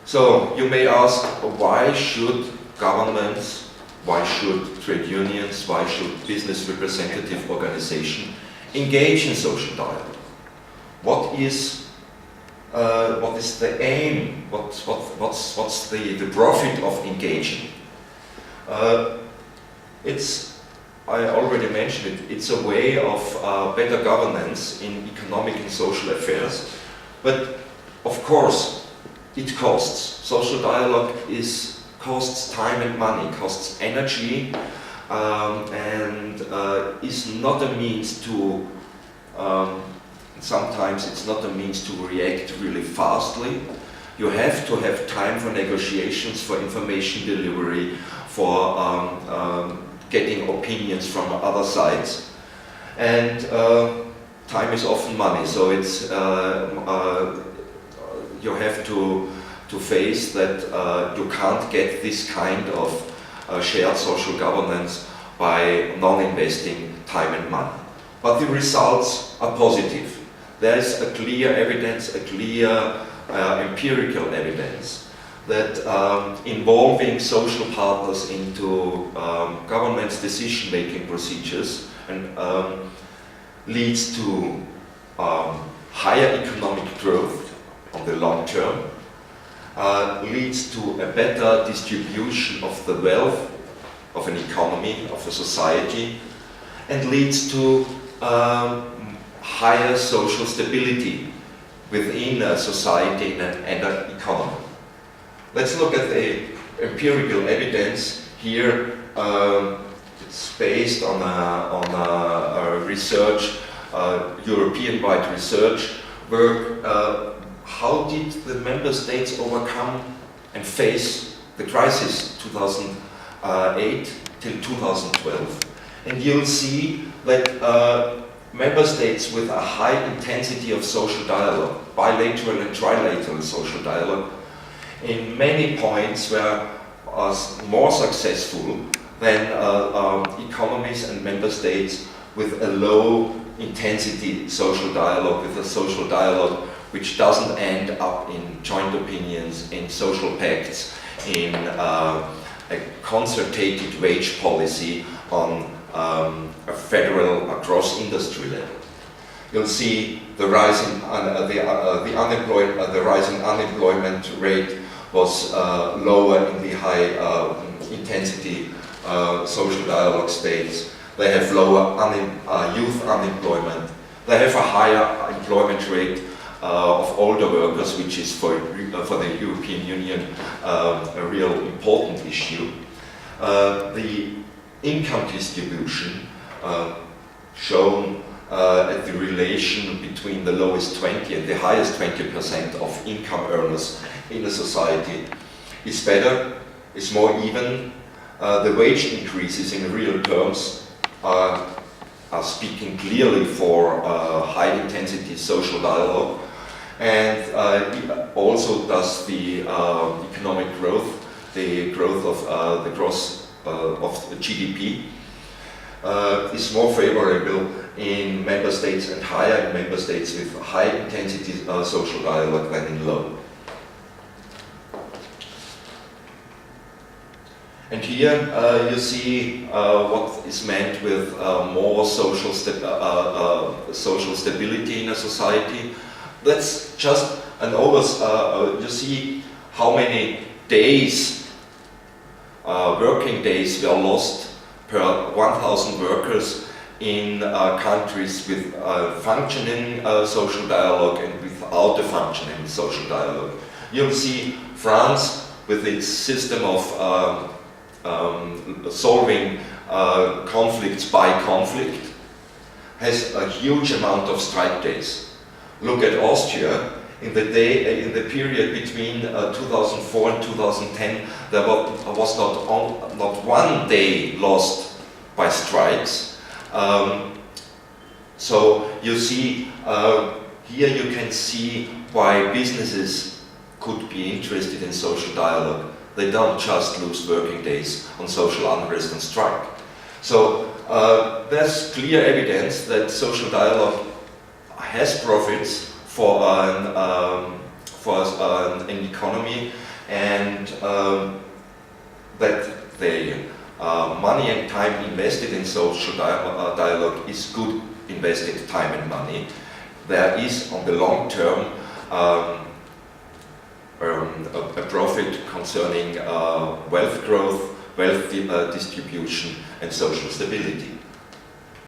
So you may ask, why should governments, why should trade unions, why should business representative organizations engage in social dialogue? What is the aim? What's the profit of engaging? I already mentioned it. It's a way of better governance in economic and social affairs, but of course it costs. Social dialogue costs time and money, costs energy, and is not a means to. Sometimes it's not a means to react really fastly. You have to have time for negotiations, for information delivery, for getting opinions from other sides. And time is often money, so it's you have to face that you can't get this kind of shared social governance by non-investing time and money. But the results are positive. There is a clear evidence, a clear empirical evidence that involving social partners into government's decision-making procedures and leads to higher economic growth on the long term, leads to a better distribution of the wealth of an economy, of a society, and leads to higher social stability within a society and an economy. Let's look at the empirical evidence here. It's based on a research, European-wide research work. How did the member states overcome and face the crisis 2008 till 2012? And you'll see that member states with a high intensity of social dialogue, bilateral and trilateral social dialogue, in many points were more successful than economies and member states with a low intensity social dialogue, with a social dialogue which doesn't end up in joint opinions, in social pacts, in a concerted wage policy on a federal across industry level. You'll see the rising the rising unemployment rate was lower in the high intensity social dialogue states. They have lower youth unemployment. They have a higher employment rate of older workers, which is for the European Union a real important issue. The income distribution shown at the relation between the lowest 20 and the highest 20% of income earners in a society is better, is more even. The wage increases in real terms are speaking clearly for high intensity social dialogue, and also does the economic growth, the growth of the gross of the GDP is more favorable in member states and higher in member states with high intensity social dialogue than in low. And here you see what is meant with more social stability in a society. That's just an you see how many days, working days were lost per 1,000 workers in countries with functioning social dialogue and without a functioning social dialogue. You'll see France with its system of solving conflicts by conflict has a huge amount of strike days. Look at Austria. In the period between 2004 and 2010, there was not one day lost by strikes. So you see, here you can see why businesses could be interested in social dialogue. They don't just lose working days on social unrest and strike. So there's clear evidence that social dialogue has profits for an economy and that the money and time invested in social dialogue is good invested time and money. There is on the long term a profit concerning wealth growth, wealth distribution and social stability.